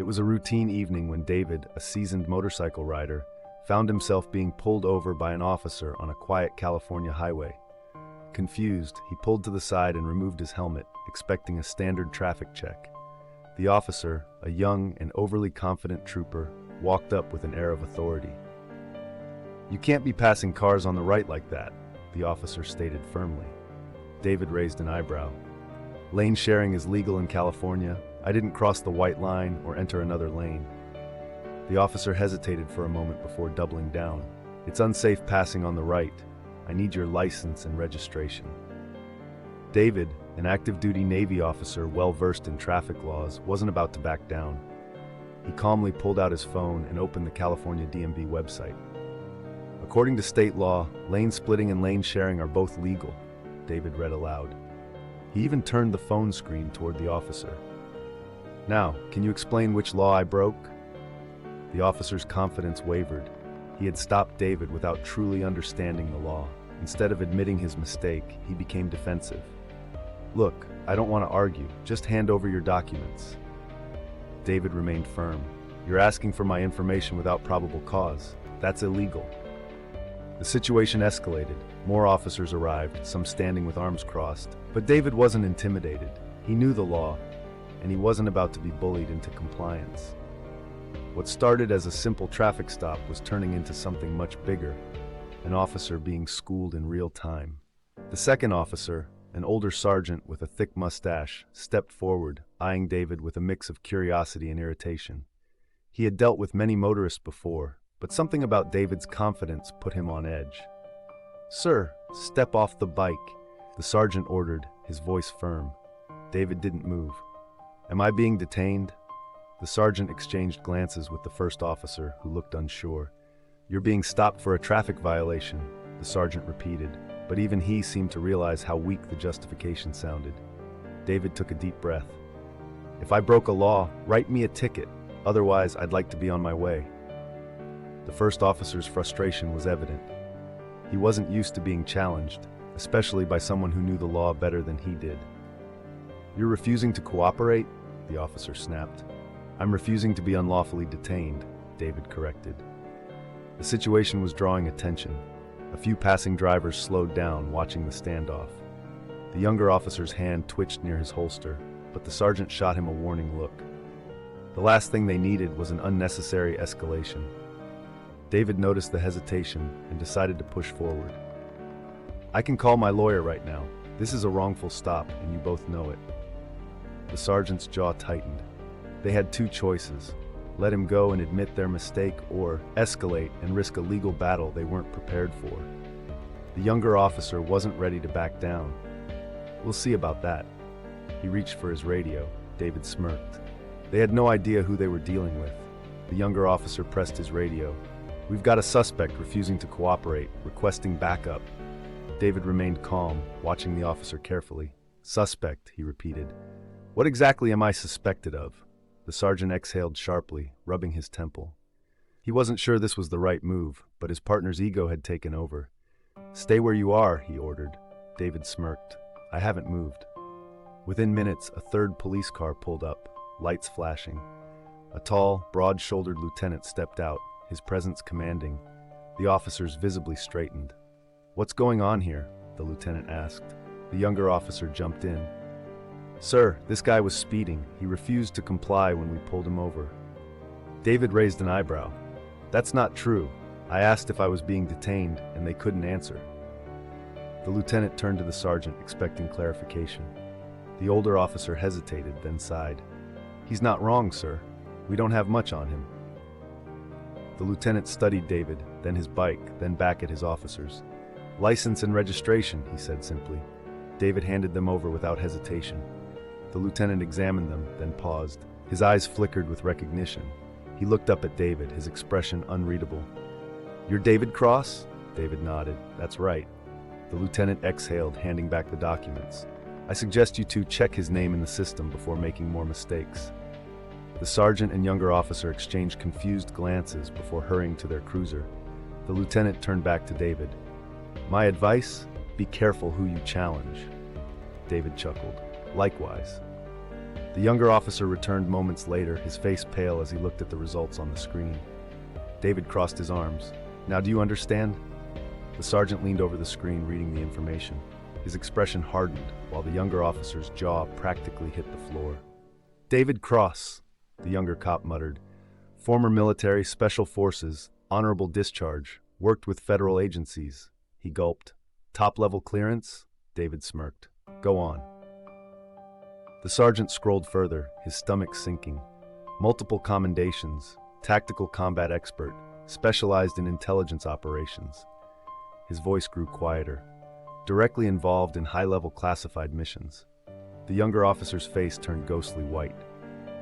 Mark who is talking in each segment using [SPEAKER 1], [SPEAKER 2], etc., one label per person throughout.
[SPEAKER 1] It was a routine evening when David, a seasoned motorcycle rider, found himself being pulled over by an officer on a quiet California highway. Confused, he pulled to the side and removed his helmet, expecting a standard traffic check. The officer, a young and overly confident trooper, walked up with an air of authority. "You can't be passing cars on the right like that," the officer stated firmly. David raised an eyebrow. "Lane sharing is legal in California. I didn't cross the white line or enter another lane." The officer hesitated for a moment before doubling down. "It's unsafe passing on the right. I need your license and registration." David, an active-duty Navy officer well-versed in traffic laws, wasn't about to back down. He calmly pulled out his phone and opened the California DMV website. "According to state law, lane splitting and lane sharing are both legal," David read aloud. He even turned the phone screen toward the officer. "Now, can you explain which law I broke?" The officer's confidence wavered. He had stopped David without truly understanding the law. Instead of admitting his mistake, he became defensive. "Look, I don't want to argue. Just hand over your documents." David remained firm. "You're asking for my information without probable cause. That's illegal." The situation escalated. More officers arrived, some standing with arms crossed. But David wasn't intimidated. He knew the law, and he wasn't about to be bullied into compliance. What started as a simple traffic stop was turning into something much bigger, an officer being schooled in real time. The second officer, an older sergeant with a thick mustache, stepped forward, eyeing David with a mix of curiosity and irritation. He had dealt with many motorists before, but something about David's confidence put him on edge. "Sir, step off the bike," the sergeant ordered, his voice firm. David didn't move. "Am I being detained?" The sergeant exchanged glances with the first officer, who looked unsure. "You're being stopped for a traffic violation," the sergeant repeated, but even he seemed to realize how weak the justification sounded. David took a deep breath. "If I broke a law, write me a ticket. Otherwise, I'd like to be on my way." The first officer's frustration was evident. He wasn't used to being challenged, especially by someone who knew the law better than he did. "You're refusing to cooperate?" the officer snapped. "I'm refusing to be unlawfully detained," David corrected. The situation was drawing attention. A few passing drivers slowed down, watching the standoff. The younger officer's hand twitched near his holster, but the sergeant shot him a warning look. The last thing they needed was an unnecessary escalation. David noticed the hesitation and decided to push forward. "I can call my lawyer right now. This is a wrongful stop, and you both know it." The sergeant's jaw tightened. They had two choices: let him go and admit their mistake, or escalate and risk a legal battle they weren't prepared for. The younger officer wasn't ready to back down. "We'll see about that." He reached for his radio. David smirked. They had no idea who they were dealing with. The younger officer pressed his radio. "We've got a suspect refusing to cooperate, requesting backup." David remained calm, watching the officer carefully. "Suspect," he repeated. "What exactly am I suspected of?" The sergeant exhaled sharply, rubbing his temple. He wasn't sure this was the right move, but his partner's ego had taken over. "Stay where you are," he ordered. David smirked. "I haven't moved." Within minutes, a third police car pulled up, lights flashing. A tall, broad-shouldered lieutenant stepped out, his presence commanding. The officers visibly straightened. "What's going on here?" the lieutenant asked. The younger officer jumped in. "Sir, this guy was speeding. He refused to comply when we pulled him over." David raised an eyebrow. "That's not true. I asked if I was being detained, and they couldn't answer." The lieutenant turned to the sergeant, expecting clarification. The older officer hesitated, then sighed. "He's not wrong, sir. We don't have much on him." The lieutenant studied David, then his bike, then back at his officers. "License and registration," he said simply. David handed them over without hesitation. The lieutenant examined them, then paused. His eyes flickered with recognition. He looked up at David, his expression unreadable. "You're David Cross?" David nodded. "That's right." The lieutenant exhaled, handing back the documents. "I suggest you two check his name in the system before making more mistakes." The sergeant and younger officer exchanged confused glances before hurrying to their cruiser. The lieutenant turned back to David. "My advice? Be careful who you challenge." David chuckled. "Likewise." The younger officer returned moments later, his face pale as he looked at the results on the screen. David crossed his arms. Now do you understand? The sergeant leaned over the screen, reading the information. His expression hardened, while the younger officer's jaw practically hit the floor. David Cross, the younger cop muttered. Former military, special forces, honorable discharge, worked with federal agencies. He gulped. Top-level clearance? David smirked. Go on. The sergeant scrolled further, his stomach sinking. Multiple commendations, tactical combat expert, specialized in intelligence operations. His voice grew quieter. Directly involved in high-level classified missions. The younger officer's face turned ghostly white.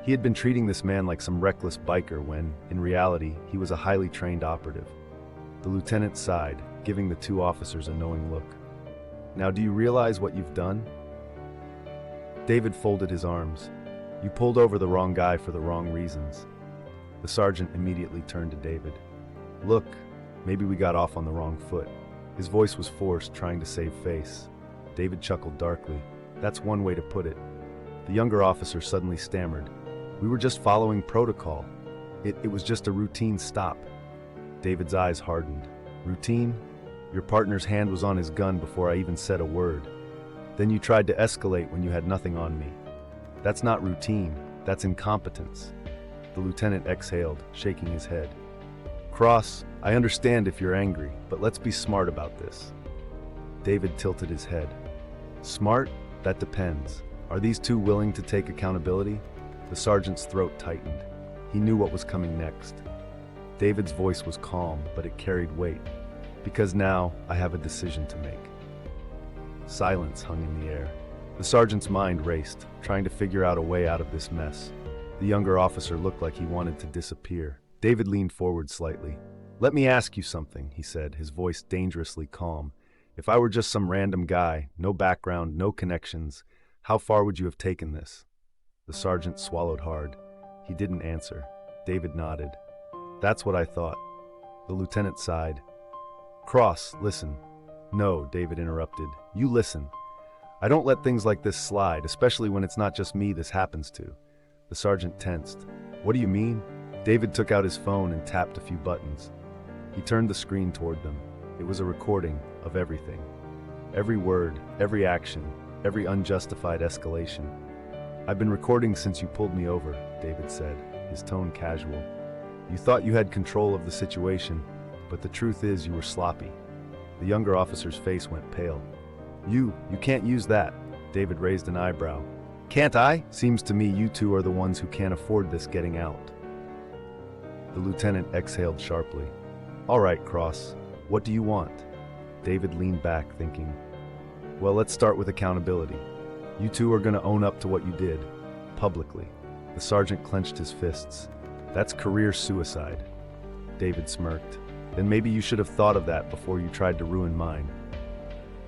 [SPEAKER 1] He had been treating this man like some reckless biker when, in reality, he was a highly trained operative. The lieutenant sighed, giving the two officers a knowing look. Now do you realize what you've done? David folded his arms. You pulled over the wrong guy for the wrong reasons. The sergeant immediately turned to David. Look, maybe we got off on the wrong foot. His voice was forced, trying to save face. David chuckled darkly. That's one way to put it. The younger officer suddenly stammered. We were just following protocol. It was just a routine stop. David's eyes hardened. Routine? Your partner's hand was on his gun before I even said a word. Then you tried to escalate when you had nothing on me. That's not routine, that's incompetence. The lieutenant exhaled, shaking his head. Cross, I understand if you're angry, but let's be smart about this. David tilted his head. Smart? That depends. Are these two willing to take accountability? The sergeant's throat tightened. He knew what was coming next. David's voice was calm, but it carried weight. Because now, I have a decision to make. Silence hung in the air. The sergeant's mind raced, trying to figure out a way out of this mess. The younger officer looked like he wanted to disappear. David leaned forward slightly. Let me ask you something, he said, his voice dangerously calm. If I were just some random guy, no background, no connections, how far would you have taken this? The sergeant swallowed hard. He didn't answer. David nodded. That's what I thought. The lieutenant sighed. Cross, listen. No, David interrupted. You listen. I don't let things like this slide, especially when it's not just me this happens to. The sergeant tensed. What do you mean? David took out his phone and tapped a few buttons. He turned the screen toward them. It was a recording of everything. Every word, every action, every unjustified escalation. I've been recording since you pulled me over, David said, his tone casual. You thought you had control of the situation, but the truth is you were sloppy. The younger officer's face went pale. You can't use that. David raised an eyebrow. Can't I? Seems to me you two are the ones who can't afford this getting out. The lieutenant exhaled sharply. All right, Cross, what do you want? David leaned back, thinking. Well, let's start with accountability. You two are going to own up to what you did, publicly. The sergeant clenched his fists. That's career suicide. David smirked. Then maybe you should have thought of that before you tried to ruin mine.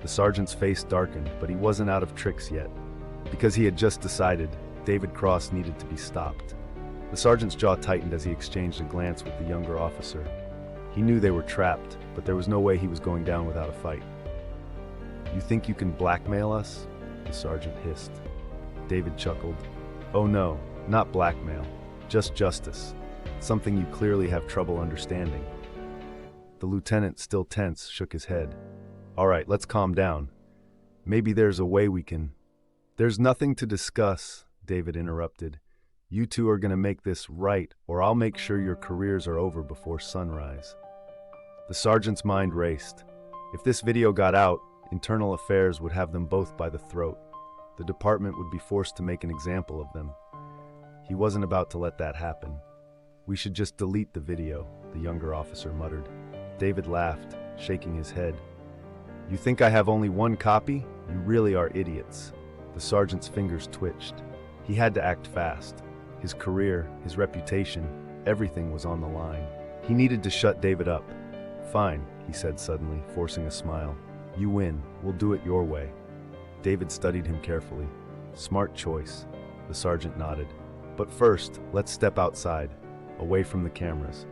[SPEAKER 1] The sergeant's face darkened, but he wasn't out of tricks yet. Because he had just decided, David Cross needed to be stopped. The sergeant's jaw tightened as he exchanged a glance with the younger officer. He knew they were trapped, but there was no way he was going down without a fight. You think you can blackmail us? The sergeant hissed. David chuckled. Oh no, not blackmail. Just justice. Something you clearly have trouble understanding. The lieutenant, still tense, shook his head. All right, let's calm down. Maybe there's a way we can... There's nothing to discuss, David interrupted. You two are going to make this right, or I'll make sure your careers are over before sunrise. The sergeant's mind raced. If this video got out, Internal Affairs would have them both by the throat. The department would be forced to make an example of them. He wasn't about to let that happen. We should just delete the video, the younger officer muttered. David laughed, shaking his head. You think I have only one copy? You really are idiots. The sergeant's fingers twitched. He had to act fast. His career, his reputation, everything was on the line. He needed to shut David up. Fine, he said suddenly, forcing a smile. You win. We'll do it your way. David studied him carefully. Smart choice. The sergeant nodded. But first, let's step outside, away from the cameras.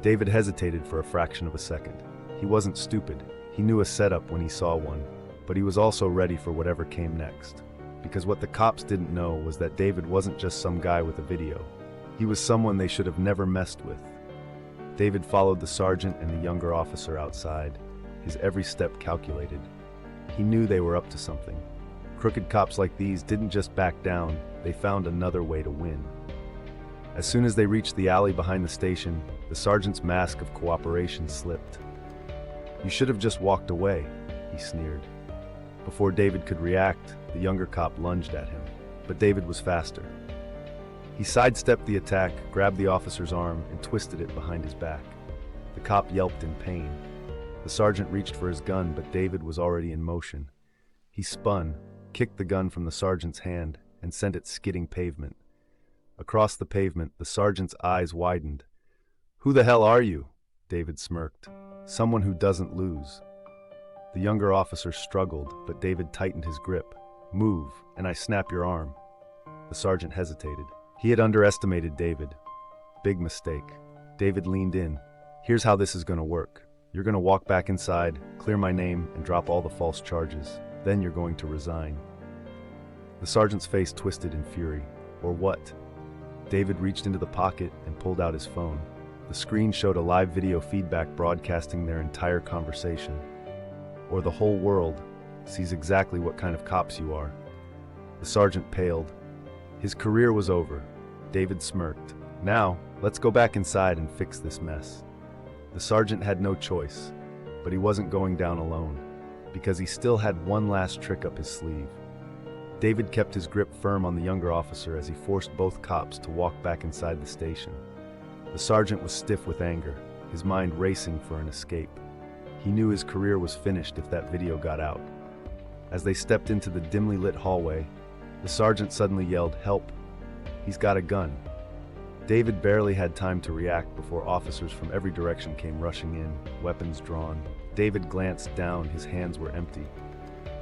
[SPEAKER 1] David hesitated for a fraction of a second. He wasn't stupid. He knew a setup when he saw one, but he was also ready for whatever came next. because what the cops didn't know was that David wasn't just some guy with a video. He was someone they should have never messed with. David followed the sergeant and the younger officer outside, his every step calculated. He knew they were up to something. Crooked cops like these didn't just back down, they found another way to win. As soon as they reached the alley behind the station, the sergeant's mask of cooperation slipped. "You should have just walked away," he sneered. Before David could react, the younger cop lunged at him, but David was faster. He sidestepped the attack, grabbed the officer's arm, and twisted it behind his back. The cop yelped in pain. The sergeant reached for his gun, but David was already in motion. He spun, kicked the gun from the sergeant's hand, and sent it skidding pavement. Across the pavement, the sergeant's eyes widened. "Who the hell are you?" David smirked. "Someone who doesn't lose." The younger officer struggled, but David tightened his grip. "Move, and I snap your arm." The sergeant hesitated. He had underestimated David. Big mistake. David leaned in. "Here's how this is going to work. You're going to walk back inside, clear my name, and drop all the false charges. Then you're going to resign." The sergeant's face twisted in fury. Or what? David reached into the pocket and pulled out his phone. The screen showed a live video feedback broadcasting their entire conversation. "Or the whole world sees exactly what kind of cops you are." The sergeant paled. His career was over. David smirked. "Now, let's go back inside and fix this mess." The sergeant had no choice, but he wasn't going down alone, because he still had one last trick up his sleeve. David kept his grip firm on the younger officer as he forced both cops to walk back inside the station. The sergeant was stiff with anger, his mind racing for an escape. He knew his career was finished if that video got out. As they stepped into the dimly lit hallway, the sergeant suddenly yelled, "Help! He's got a gun." David barely had time to react before officers from every direction came rushing in, weapons drawn. David glanced down, his hands were empty.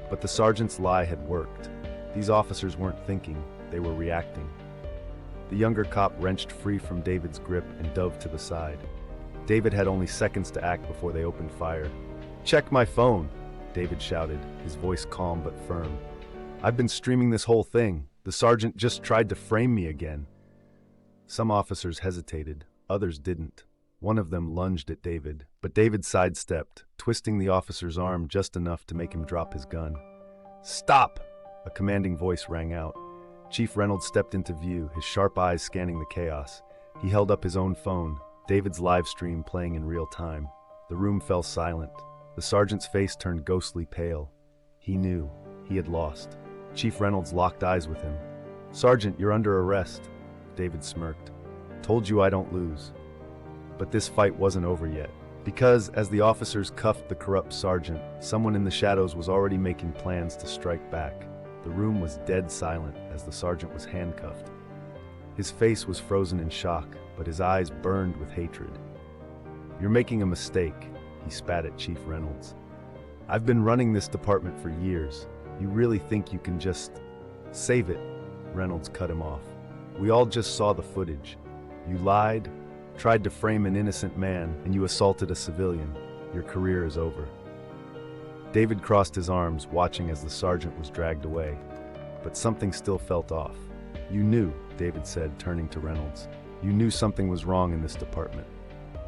[SPEAKER 1] But the sergeant's lie had worked. These officers weren't thinking, they were reacting. The younger cop wrenched free from David's grip and dove to the side. David had only seconds to act before they opened fire. "Check my phone," David shouted, his voice calm but firm. "I've been streaming this whole thing. The sergeant just tried to frame me again." Some officers hesitated, others didn't. One of them lunged at David, but David sidestepped, twisting the officer's arm just enough to make him drop his gun. "Stop!" A commanding voice rang out. Chief Reynolds stepped into view, his sharp eyes scanning the chaos. He held up his own phone, David's live stream playing in real time. The room fell silent. The sergeant's face turned ghostly pale. He knew. He had lost. Chief Reynolds locked eyes with him. "Sergeant, you're under arrest." David smirked. "Told you I don't lose." But this fight wasn't over yet. Because, as the officers cuffed the corrupt sergeant, someone in the shadows was already making plans to strike back. The room was dead silent as the sergeant was handcuffed. His face was frozen in shock, but his eyes burned with hatred. "You're making a mistake," he spat at Chief Reynolds. "I've been running this department for years. You really think you can just save it?" Reynolds cut him off. "We all just saw the footage. You lied, tried to frame an innocent man, and you assaulted a civilian. Your career is over." David crossed his arms, watching as the sergeant was dragged away. But something still felt off. "You knew," David said, turning to Reynolds. "You knew something was wrong in this department."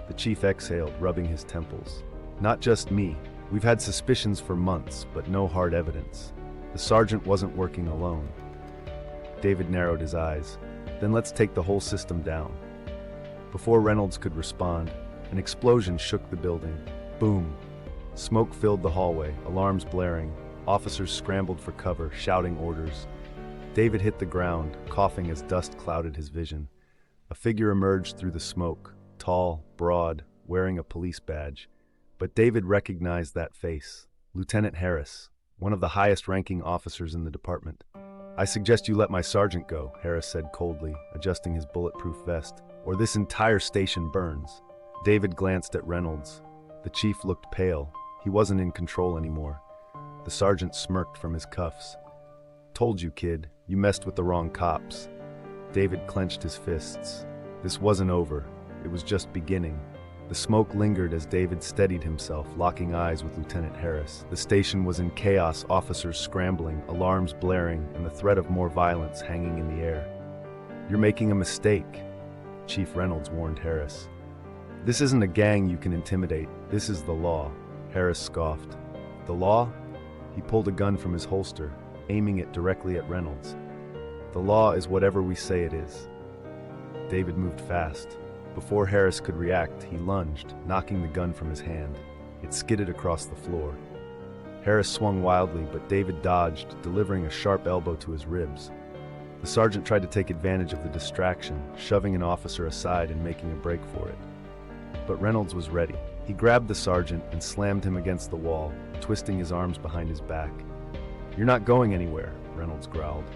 [SPEAKER 1] The chief exhaled, rubbing his temples. "Not just me. We've had suspicions for months, but no hard evidence. The sergeant wasn't working alone." David narrowed his eyes. "Then let's take the whole system down." Before Reynolds could respond, an explosion shook the building. Boom! Smoke filled the hallway, alarms blaring. Officers scrambled for cover, shouting orders. David hit the ground, coughing as dust clouded his vision. A figure emerged through the smoke, tall, broad, wearing a police badge. But David recognized that face. Lieutenant Harris, one of the highest-ranking officers in the department. "I suggest you let my sergeant go," Harris said coldly, adjusting his bulletproof vest, "or this entire station burns." David glanced at Reynolds. The chief looked pale. He wasn't in control anymore. The sergeant smirked from his cuffs. "Told you, kid. You messed with the wrong cops." David clenched his fists. This wasn't over. It was just beginning. The smoke lingered as David steadied himself, locking eyes with Lieutenant Harris. The station was in chaos, officers scrambling, alarms blaring, and the threat of more violence hanging in the air. "You're making a mistake," Chief Reynolds warned Harris. "This isn't a gang you can intimidate. This is the law." Harris scoffed. "The law?" He pulled a gun from his holster, aiming it directly at Reynolds. "The law is whatever we say it is." David moved fast. Before Harris could react, he lunged, knocking the gun from his hand. It skidded across the floor. Harris swung wildly, but David dodged, delivering a sharp elbow to his ribs. The sergeant tried to take advantage of the distraction, shoving an officer aside and making a break for it. But Reynolds was ready. He grabbed the sergeant and slammed him against the wall, twisting his arms behind his back. "You're not going anywhere," Reynolds growled.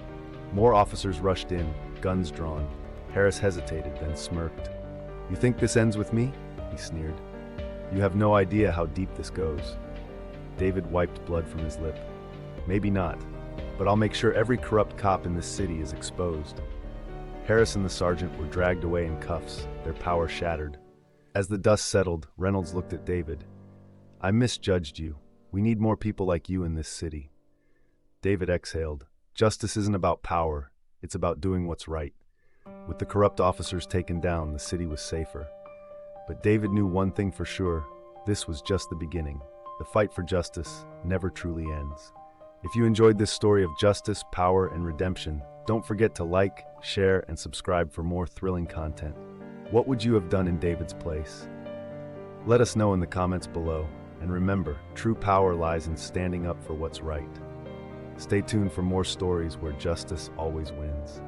[SPEAKER 1] More officers rushed in, guns drawn. Harris hesitated, then smirked. "You think this ends with me?" he sneered. "You have no idea how deep this goes." David wiped blood from his lip. "Maybe not, but I'll make sure every corrupt cop in this city is exposed." Harris and the sergeant were dragged away in cuffs, their power shattered. As the dust settled, Reynolds looked at David. "I misjudged you. We need more people like you in this city." David exhaled. "Justice isn't about power. It's about doing what's right." With the corrupt officers taken down, the city was safer. But David knew one thing for sure: this was just the beginning. The fight for justice never truly ends. If you enjoyed this story of justice, power, and redemption, don't forget to like, share, and subscribe for more thrilling content. What would you have done in David's place? Let us know in the comments below, and remember, true power lies in standing up for what's right. Stay tuned for more stories where justice always wins.